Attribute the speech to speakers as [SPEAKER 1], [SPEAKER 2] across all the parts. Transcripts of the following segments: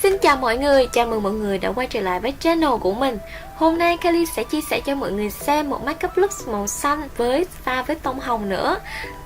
[SPEAKER 1] Xin chào mọi người, chào mừng mọi người đã quay trở lại với channel của mình. Hôm nay Kelly sẽ chia sẻ cho mọi người xem một makeup look màu xanh pha với tông hồng nữa.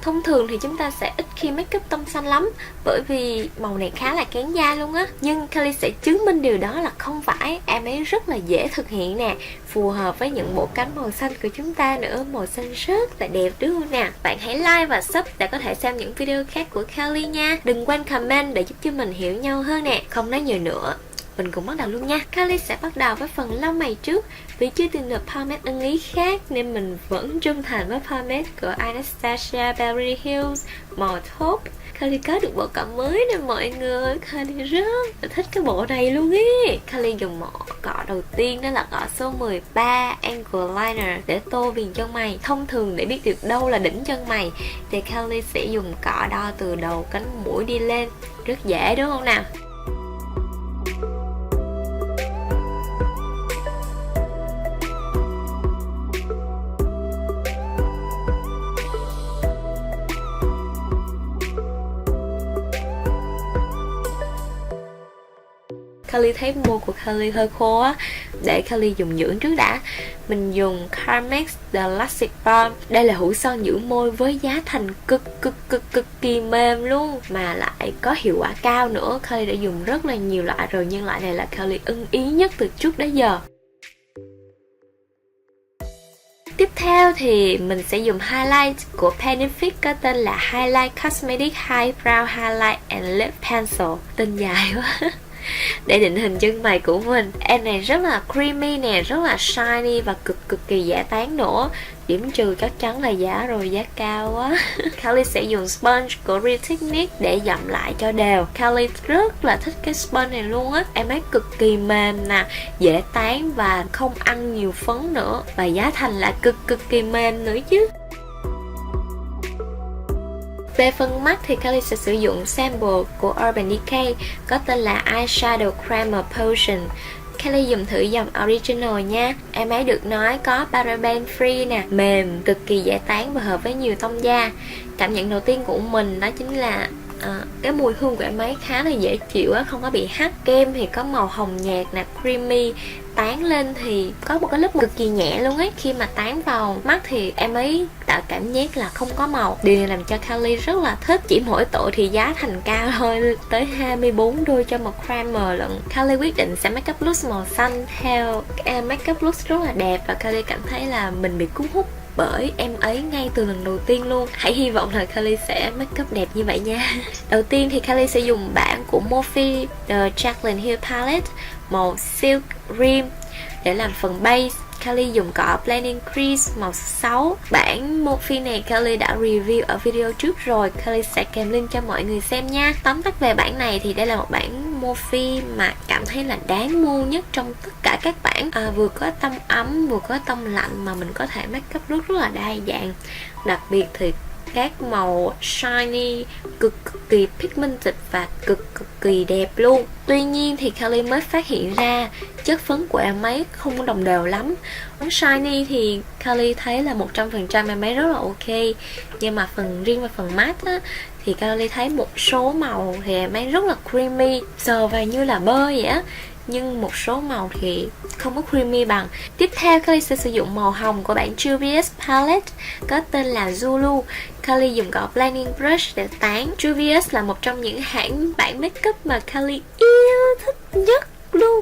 [SPEAKER 1] Thông thường thì chúng ta sẽ ít khi makeup tông xanh lắm, bởi vì màu này khá là kén da luôn á. Nhưng Kelly sẽ chứng minh điều đó là không phải, em ấy rất là dễ thực hiện nè, phù hợp với những bộ cánh màu xanh của chúng ta nữa. Màu xanh rất là đẹp đúng không nè. Bạn hãy like và sub để có thể xem những video khác của Kelly nha. Đừng quên comment để giúp cho mình hiểu nhau hơn nè. Không nói nhiều nữa, mình cùng bắt đầu luôn nha. Kelly sẽ bắt đầu với phần lông mày trước. Vì chưa tìm được palette ưng ý khác nên mình vẫn trung thành với palette của Anastasia Beverly Hills màu taupe. Kelly có được bộ cọ mới nè mọi người. Kelly rất là thích cái bộ này luôn ý. Kelly dùng màu cọ đầu tiên đó là cọ số 13 Angle Liner để tô viền chân mày. Thông thường để biết được đâu là đỉnh chân mày thì Kelly sẽ dùng cọ đo từ đầu cánh mũi đi lên. Rất dễ đúng không nào? Kelly thấy môi của Kelly hơi khô á, để Kelly dùng dưỡng trước đã. Mình dùng Carmex The Lastic Balm. Đây là hũ son dưỡng môi với giá thành cực kỳ mềm luôn, mà lại có hiệu quả cao nữa. Kelly đã dùng rất là nhiều loại rồi, nhưng loại này là Kelly ưng ý nhất từ trước đến giờ. Tiếp theo thì mình sẽ dùng highlight của Benefit có tên là Highlight Cosmetic High Brow Highlight and Lip Pencil. Tên dài quá. Để định hình chân mày của mình. Em này rất là creamy nè, rất là shiny và cực kỳ dễ tán nữa. Điểm trừ chắc chắn là giá rồi, giá cao quá. Kelly sẽ dùng sponge của Real Technique để dặm lại cho đều. Kelly rất là thích cái sponge này luôn á. Em ấy cực kỳ mềm nè, dễ tán và không ăn nhiều phấn nữa. Và giá thành là cực kỳ mềm nữa chứ. Về phần mắt thì Kelly sẽ sử dụng sample của Urban Decay có tên là Eyeshadow Creamer Potion. Kelly dùng thử dòng Original nha. Em ấy được nói có paraben free nè, mềm, cực kỳ dễ tán và hợp với nhiều tông da. Cảm nhận đầu tiên của mình đó chính là cái mùi hương của em ấy khá là dễ chịu á, không có bị hắt. Kem thì có màu hồng nhạt nè, creamy. Tán lên thì có một cái lớp cực kỳ nhẹ luôn ấy. Khi mà tán vào mắt thì em ấy tạo cảm giác là không có màu. Điều này làm cho Kelly rất là thích. Chỉ mỗi tội thì giá thành cao thôi, tới 24 đô cho một primer lận. Kelly quyết định sẽ make up look màu xanh theo make up look rất là đẹp, và Kelly cảm thấy là mình bị cuốn hút bởi em ấy ngay từ lần đầu tiên luôn. Hãy hy vọng là Kelly sẽ make up đẹp như vậy nha. Đầu tiên thì Kelly sẽ dùng bảng của Morphe The Jaclyn Hill Palette màu Silk Rim để làm phần base. Kelly dùng cọ Blending Crease màu 6. Bản Morphe này Kelly đã review ở video trước rồi, Kelly sẽ kèm link cho mọi người xem nha. Tóm tắt về bản này thì đây là một bản Morphe mà cảm thấy là đáng mua nhất trong tất cả các bản. Vừa có tông ấm, vừa có tông lạnh mà mình có thể make up look rất là đa dạng. Đặc biệt thì các màu shiny, cực kỳ pigmented và cực kỳ đẹp luôn. Tuy nhiên thì Kelly mới phát hiện ra chất phấn của em ấy không có đồng đều lắm. Phấn shiny thì Kelly thấy là 100% em ấy rất là ok, nhưng mà riêng về phần matte á, thì Kelly thấy một số màu thì em ấy rất là creamy, sờ vào như là bơ vậy á, nhưng một số màu thì không có creamy bằng. Tiếp theo Kelly sẽ sử dụng màu hồng của bản Juvia's Palette có tên là Zulu. Kelly dùng cọ blending brush để tán. Juvia's là một trong những hãng bản makeup mà Kelly yêu thích nhất luôn.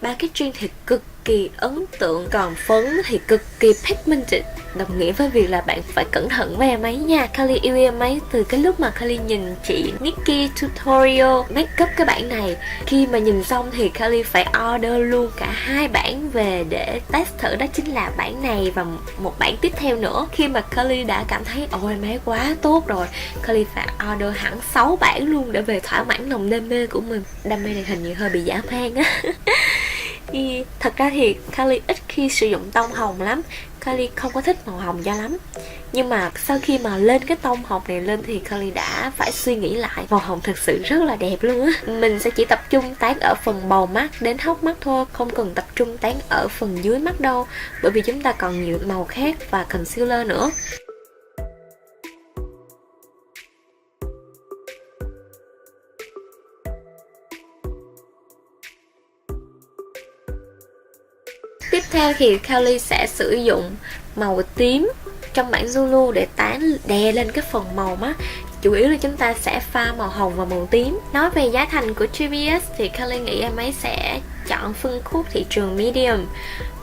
[SPEAKER 1] Packaging thì cực kỳ ấn tượng, còn phấn thì cực kỳ pigmented, đồng nghĩa với việc là bạn phải cẩn thận với em ấy nha. Kelly yêu em ấy từ cái lúc mà Kelly nhìn chị Nikki tutorial makeup cái bản này. Khi mà nhìn xong thì Kelly phải order luôn cả hai bản về để test thử, đó chính là bản này và một bản tiếp theo nữa. Khi mà Kelly đã cảm thấy ôi em ấy quá tốt rồi, Kelly phải order hẳn 6 bản luôn để về thỏa mãn lòng đam mê của mình. Đam mê này hình như hơi bị dã man á. Thật ra thì Kelly ít khi sử dụng tông hồng lắm. Kelly không có thích màu hồng cho lắm. Nhưng mà sau khi mà lên cái tông hồng này lên thì Kelly đã phải suy nghĩ lại. Màu hồng thật sự rất là đẹp luôn á. Mình sẽ chỉ tập trung tán ở phần bầu mắt đến hốc mắt thôi, không cần tập trung tán ở phần dưới mắt đâu, bởi vì chúng ta còn nhiều màu khác và concealer nữa. theo thì Kylie sẽ sử dụng màu tím trong bảng Zulu để đè lên cái phần màu mắt. Chủ yếu là chúng ta sẽ pha màu hồng và màu tím. Nói về giá thành của GBS thì Kylie nghĩ em ấy sẽ chọn phân khúc thị trường medium,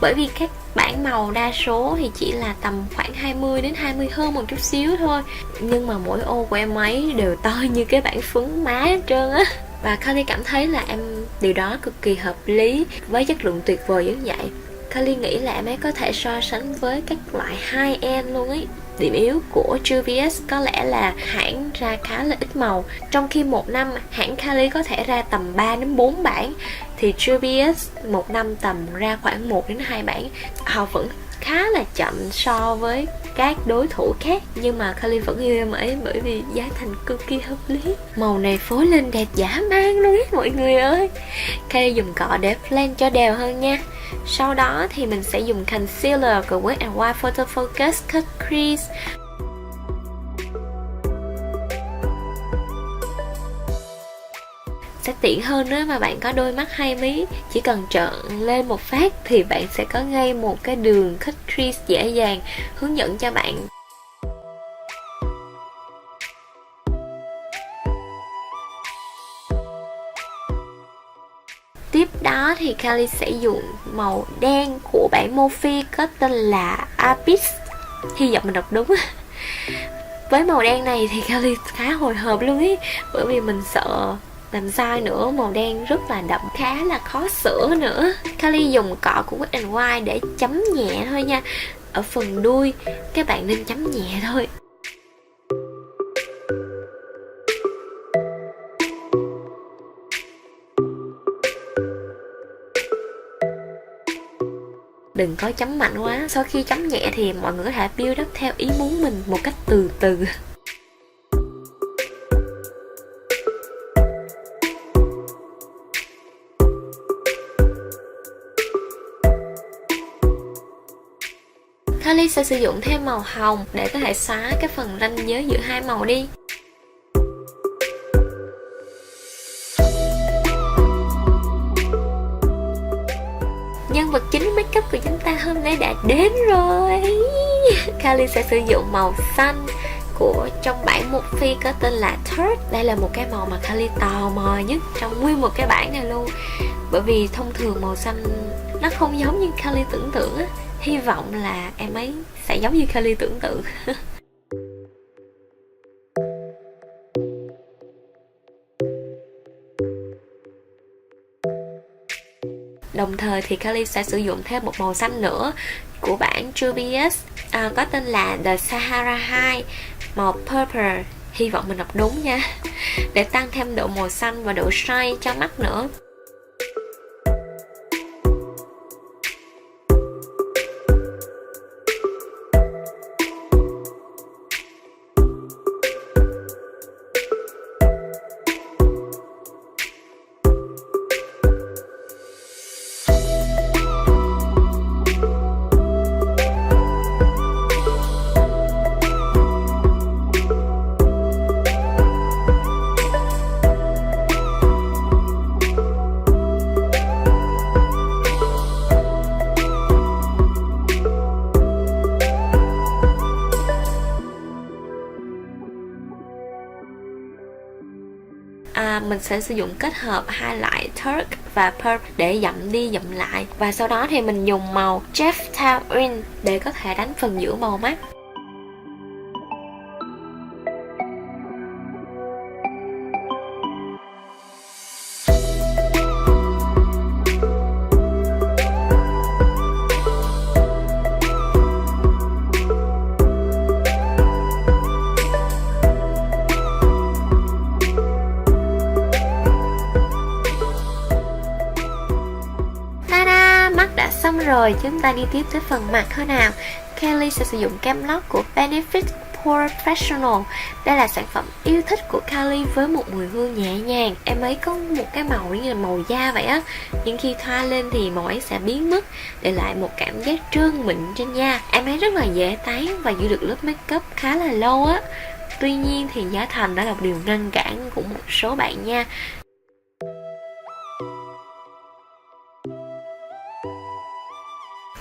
[SPEAKER 1] bởi vì các bảng màu đa số thì chỉ là tầm khoảng 20 đến 20 hơn một chút xíu thôi, nhưng mà mỗi ô của em ấy đều to như cái bảng phấn má hết trơn á. Và Kylie cảm thấy là điều đó cực kỳ hợp lý với chất lượng tuyệt vời như vậy. Kylie nghĩ là em ấy có thể so sánh với các loại high-end luôn ấy. Điểm yếu của GBS có lẽ là hãng ra khá là ít màu. Trong khi một năm hãng Kylie có thể ra tầm 3 đến 4 bản, thì GBS một năm tầm ra khoảng 1 đến 2 bản. Họ vẫn khá là chậm so với các đối thủ khác, nhưng mà Kylie vẫn yêu em ấy bởi vì giá thành cực kỳ hợp lý. Màu này phối lên đẹp dã man luôn ấy mọi người ơi. Kylie dùng cọ để blend cho đều hơn nha. Sau đó thì mình sẽ dùng concealer của Wet n Wild Photo Focus Cut Crease. Sẽ tiện hơn nếu mà bạn có đôi mắt hai mí, chỉ cần trợn lên một phát thì bạn sẽ có ngay một cái đường cut crease dễ dàng hướng dẫn cho bạn. Tiếp đó thì Kylie sẽ dùng màu đen của bản Morphe có tên là Abyss. Hy vọng mình đọc đúng. Với màu đen này thì Kylie khá hồi hộp luôn ý, bởi vì mình sợ làm sai nữa. Màu đen rất là đậm, khá là khó sửa nữa. Kylie dùng cọ của Wet n Wild để chấm nhẹ thôi nha. Ở phần đuôi các bạn nên chấm nhẹ thôi. Đừng có chấm mạnh quá. Sau khi chấm nhẹ thì mọi người có thể build up theo ý muốn mình một cách từ từ. Kylie sẽ sử dụng thêm màu hồng để có thể xóa cái phần ranh giới giữa hai màu đi. Nhân vật chính make up của chúng ta hôm nay đã đến rồi. Kylie sẽ sử dụng màu xanh của trong bản Morphe có tên là Third. Đây là một cái màu mà Kylie tò mò nhất trong nguyên một cái bản này luôn, bởi vì thông thường màu xanh nó không giống như Kylie tưởng tượng á. Hy vọng là em ấy sẽ giống như Kylie tưởng tượng. Đồng thời thì Kylie sẽ sử dụng thêm một màu xanh nữa của bản GBS có tên là The Sahara High, màu Purple. Hy vọng mình đọc đúng nha. Để tăng thêm độ màu xanh và độ shine cho mắt nữa. Mình sẽ sử dụng kết hợp hai loại Turk và Purple để dặm đi dặm lại. Và sau đó thì mình dùng màu Jeff Taurin để có thể đánh phần giữa màu mắt. Xong rồi, chúng ta đi tiếp tới phần mặt thôi nào. Kylie sẽ sử dụng kem lót của Benefit Professional. Đây là sản phẩm yêu thích của Kylie với một mùi hương nhẹ nhàng. Em ấy có một cái màu như là màu da vậy á, nhưng khi thoa lên thì màu ấy sẽ biến mất, để lại một cảm giác trơn mịn trên da. Em ấy rất là dễ tán và giữ được lớp make up khá là lâu á. Tuy nhiên thì giá thành đã là một điều ngăn cản của một số bạn nha.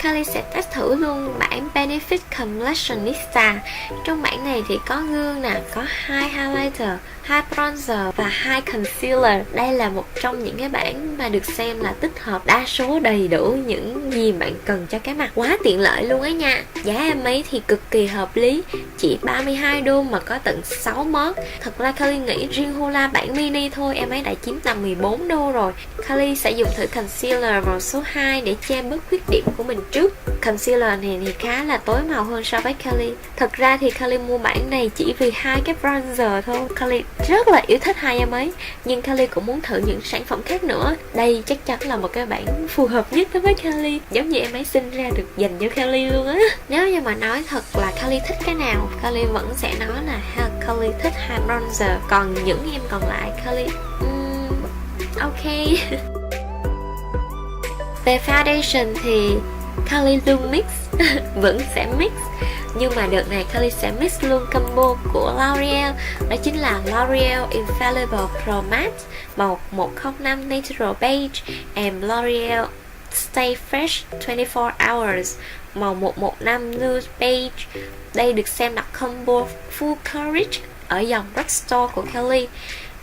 [SPEAKER 1] Kylie sẽ test thử luôn bản Benefit Completionista. Trong bản này thì có gương nè, có 2 highlighter, 2 bronzer và 2 concealer. Đây là một trong những cái bản mà được xem là tích hợp đa số đầy đủ những gì bạn cần cho cái mặt, quá tiện lợi luôn ấy nha. Giá em ấy thì cực kỳ hợp lý, chỉ 32 đô mà có tận 6 mốt. Thật ra Kylie nghĩ riêng Hoola bản mini thôi em ấy đã chiếm tầm 14 đô rồi. Kylie sẽ dùng thử concealer vào số 2 để che bớt khuyết điểm của mình trước. Concealer này thì khá là tối màu hơn so với Kylie. Thật ra thì Kylie mua bản này chỉ vì 2 cái bronzer thôi. Kylie rất là yêu thích hai em ấy, nhưng Kylie cũng muốn thử những sản phẩm khác nữa. Đây chắc chắn là một cái bản phù hợp nhất đối với Kylie, giống như em ấy sinh ra được dành cho Kylie luôn á. Nếu như mà nói thật là Kylie thích cái nào, Kylie vẫn sẽ nói là Kylie thích 2 bronzer, còn những em còn lại Kylie ok. Về foundation thì Kylie luôn mix vẫn sẽ mix, nhưng mà đợt này Kylie sẽ mix luôn combo của L'Oreal, đó chính là L'Oreal Infallible Pro Matte màu 105 Natural Beige and L'Oreal Stay Fresh 24 Hours màu 115 Nude Beige. Đây được xem là combo full coverage ở dòng drugstore của Kylie.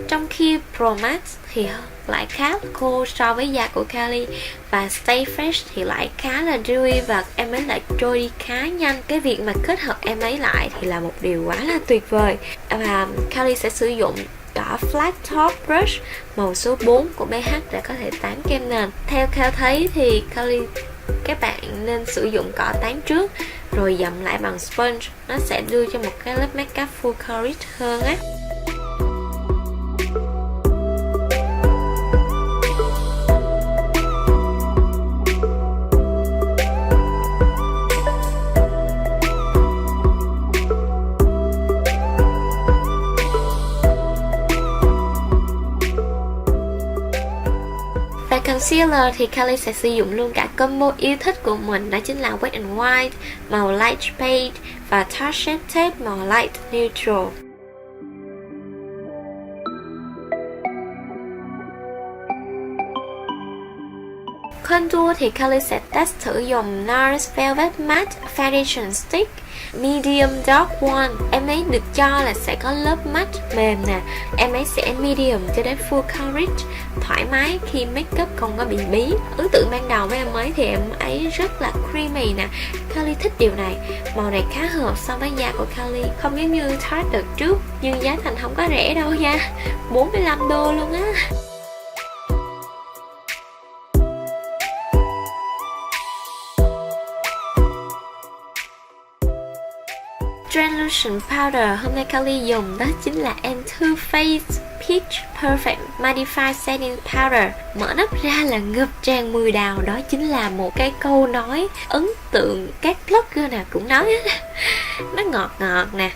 [SPEAKER 1] Trong khi Pro Matte thì lại khá là khô so với da của Kylie, và Stay Fresh thì lại khá là dewy và em ấy lại trôi đi khá nhanh. Cái việc mà kết hợp em ấy lại thì là một điều quá là tuyệt vời. Và Kylie sẽ sử dụng cả Flat Top Brush màu số 4 của BH để có thể tán kem nền. Theo Kylie thấy thì các bạn nên sử dụng cọ tán trước rồi dặm lại bằng sponge, nó sẽ đưa cho một cái lớp makeup full coverage hơn á. Concealer thì Kylie sẽ sử dụng luôn cả combo yêu thích của mình, đó chính là Wet n White màu Light Beige và Tarte Shape Tape màu Light Neutral. Contour thì Kylie sẽ test thử dùng NARS Velvet Matte Foundation Stick Medium Dark One. Em ấy được cho là sẽ có lớp matte mềm nè, em ấy sẽ medium cho đến full coverage, thoải mái khi makeup không có bị bí. Ấn tượng ban đầu với em ấy thì em ấy rất là creamy nè, Kylie thích điều này. Màu này khá hợp so với da của Kylie, không giống như Tarte đợt trước, nhưng giá thành không có rẻ đâu nha, 45 đô luôn á. Translucent Powder hôm nay Kylie dùng đó chính là Too Faced Peach Perfect Mattify Setting Powder. Mở nắp ra là ngập tràn mùi đào, đó chính là một cái câu nói ấn tượng các blogger nào cũng nói hết. Nó ngọt ngọt nè,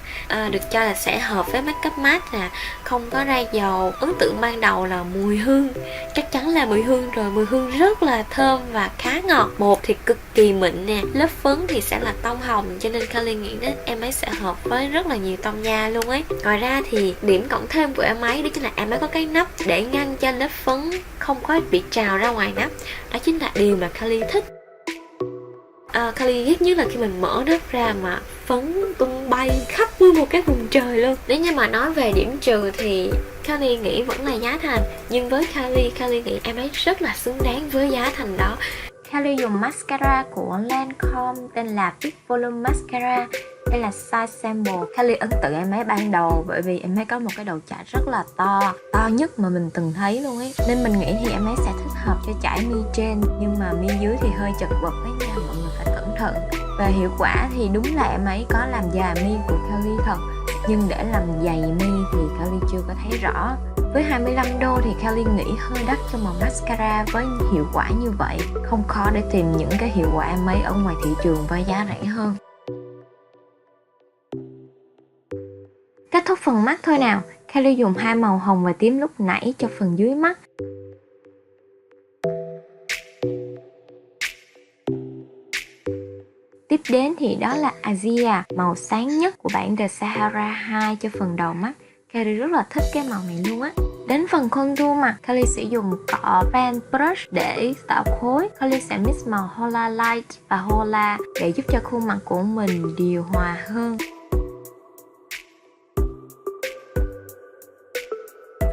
[SPEAKER 1] được cho là sẽ hợp với makeup matte nè, không có ra dầu. Ấn tượng ban đầu là mùi hương, chắc chắn là mùi hương rồi, mùi hương rất là thơm và khá ngọt. Bột thì cực kỳ mịn nè, lớp phấn thì sẽ là tông hồng, cho nên Kylie nghĩ đến em ấy sẽ hợp với rất là nhiều tông da luôn ấy. Ngoài ra thì điểm cộng thêm của em ấy đó chính là em ấy có cái nắp để ngăn cho lớp phấn không có bị trào ra ngoài nắp, đó chính là điều mà Kylie thích. Kylie ghét nhất là khi mình mở nắp ra mà phấn tung bay khắp nguyên một cái vùng trời luôn. Nếu như mà nói về điểm trừ thì Kylie nghĩ vẫn là giá thành, nhưng với Kylie nghĩ em ấy rất là xứng đáng với giá thành đó. Kylie dùng mascara của Lancome tên là Big Volume Mascara. Đây là size sample. Kylie ấn tượng em ấy ban đầu bởi vì em ấy có một cái đầu chải rất là to nhất mà mình từng thấy luôn ấy, nên mình nghĩ thì em ấy sẽ thích hợp cho chải mi trên, nhưng mà mi dưới thì hơi chật vật ấy nha, mọi người phải cẩn thận. Về hiệu quả thì đúng là em ấy có làm dài mi của Kylie thật, nhưng để làm dày mi thì Kylie chưa có thấy rõ. Với 25 đô thì Kylie nghĩ hơi đắt cho một mascara với hiệu quả như vậy. Không khó để tìm những cái hiệu quả em ấy ở ngoài thị trường với giá rẻ hơn. Kết thúc phần mắt thôi nào. Kylie dùng 2 màu hồng và tím lúc nãy cho phần dưới mắt. Tiếp đến thì đó là Azia, màu sáng nhất của bản The Sahara 2 cho phần đầu mắt. Kylie rất là thích cái màu này luôn á. Đến phần contour mặt, Kylie sẽ dùng cọ Pan Brush để tạo khối. Kylie sẽ mix màu Hola Light và Hola để giúp cho khuôn mặt của mình điều hòa hơn.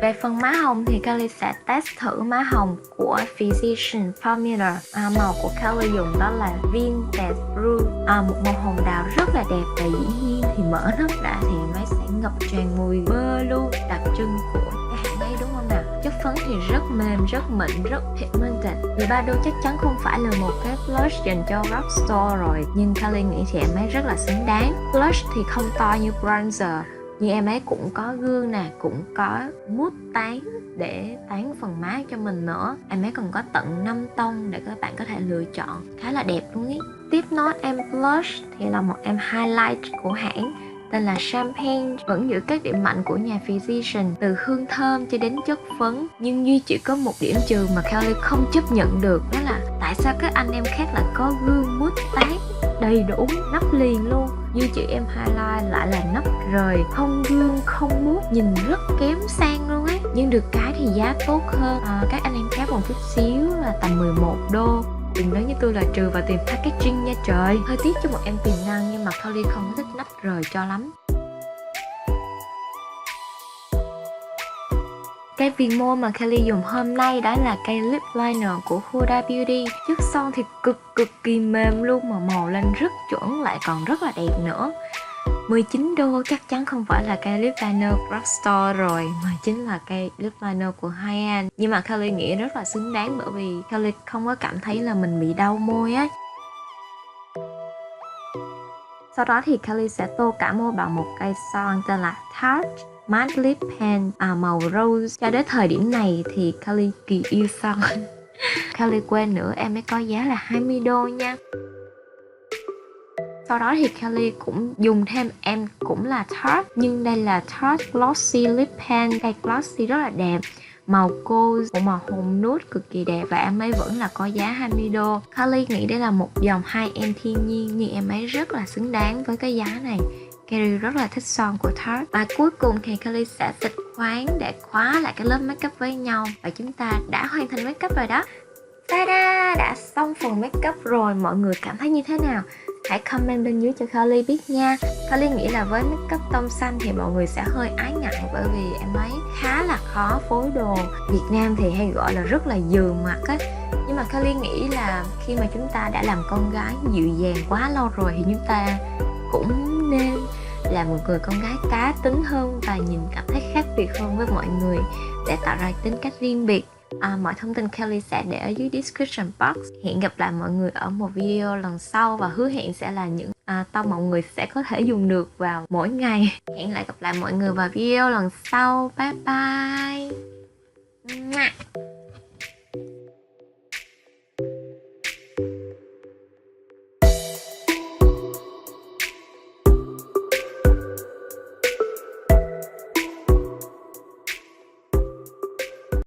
[SPEAKER 1] Về phần má hồng thì Kylie sẽ test thử má hồng của Physicians Formula. Màu của Kylie dùng đó là Vintage Blue, một màu hồng đào rất là đẹp, và dĩ nhiên thì mở nắp ra thì máy sẽ ngập tràn mùi blue đặc trưng của cái hãng ấy, đúng không nào? Chất phấn thì rất mềm, rất mịn, rất pigmented. Thì Bado chắc chắn không phải là một cái blush dành cho drugstore rồi, nhưng Kylie nghĩ thì em ấy rất là xứng đáng. Blush thì không to như bronzer, nhưng em ấy cũng có gương nè, cũng có mousse tán để tán phần má cho mình nữa. Em ấy còn có tận 5 tông để các bạn có thể lựa chọn, khá là đẹp luôn ý. Tiếp nốt em blush thì là một em highlight của hãng tên là Champagne, vẫn giữ các điểm mạnh của nhà Physicians từ hương thơm cho đến chất phấn, nhưng duy chỉ có một điểm trừ mà Kylie không chấp nhận được, đó là tại sao các anh em khác lại có gương mousse tán đầy đủ, nắp liền luôn. Như chị em highlight lại là nắp rời, không gương, không mousse, nhìn rất kém sang luôn ấy. Nhưng được cái thì giá tốt hơn các anh em khác một chút xíu, là tầm 11 đô. Đừng nói như tôi là trừ vào tiền packaging nha trời. Hơi tiếc cho một em tiềm năng, nhưng mà Kylie không thích nắp rời cho lắm. Cái viên môi mà Kylie dùng hôm nay đó là cây lip liner của Huda Beauty. Chất son thì cực kỳ mềm luôn, mà màu lên rất chuẩn, lại còn rất là đẹp nữa. 19 đô chắc chắn không phải là cây lip liner drugstore rồi, mà chính là cây lip liner của high-end. Nhưng mà Kylie nghĩ rất là xứng đáng, bởi vì Kylie không có cảm thấy là mình bị đau môi á. Sau đó thì Kylie sẽ tô cả môi bằng một cây son tên là Tarte Matte Lip Pen màu rose. Cho đến thời điểm này thì Kylie kỳ yêu son. Kylie quên nữa, em ấy có giá là 20 đô nha. Sau đó thì Kylie cũng dùng thêm em cũng là Tarte, nhưng đây là Tarte Glossy Lip Pen. Cây glossy rất là đẹp, màu gold của màu hồng nude cực kỳ đẹp, và em ấy vẫn là có giá 20 đô. Kylie nghĩ đây là một dòng high-end thiên nhiên, nhưng em ấy rất là xứng đáng với cái giá này. Kylie rất là thích son của Tarte. Và cuối cùng thì Kylie sẽ xịt khoáng để khóa lại cái lớp makeup với nhau. Và chúng ta đã hoàn thành makeup rồi đó. Ta-da! Đã xong phần makeup rồi, mọi người cảm thấy như thế nào? Hãy comment bên dưới cho Kylie biết nha. Kylie nghĩ là với makeup tông xanh thì mọi người sẽ hơi ái ngại, bởi vì em ấy khá là khó phối đồ. Việt Nam thì hay gọi là rất là dừ mặt á. Nhưng mà Kylie nghĩ là khi mà chúng ta đã làm con gái dịu dàng quá lâu rồi thì chúng ta cũng nên là một người con gái cá tính hơn và nhìn cảm thấy khác biệt hơn với mọi người, để tạo ra tính cách riêng biệt. Mọi thông tin Kylie sẽ để ở dưới description box. Hẹn gặp lại mọi người ở một video lần sau, và hứa hẹn sẽ là những tông mọi người sẽ có thể dùng được vào mỗi ngày. Hẹn lại gặp lại mọi người vào video lần sau. Bye bye.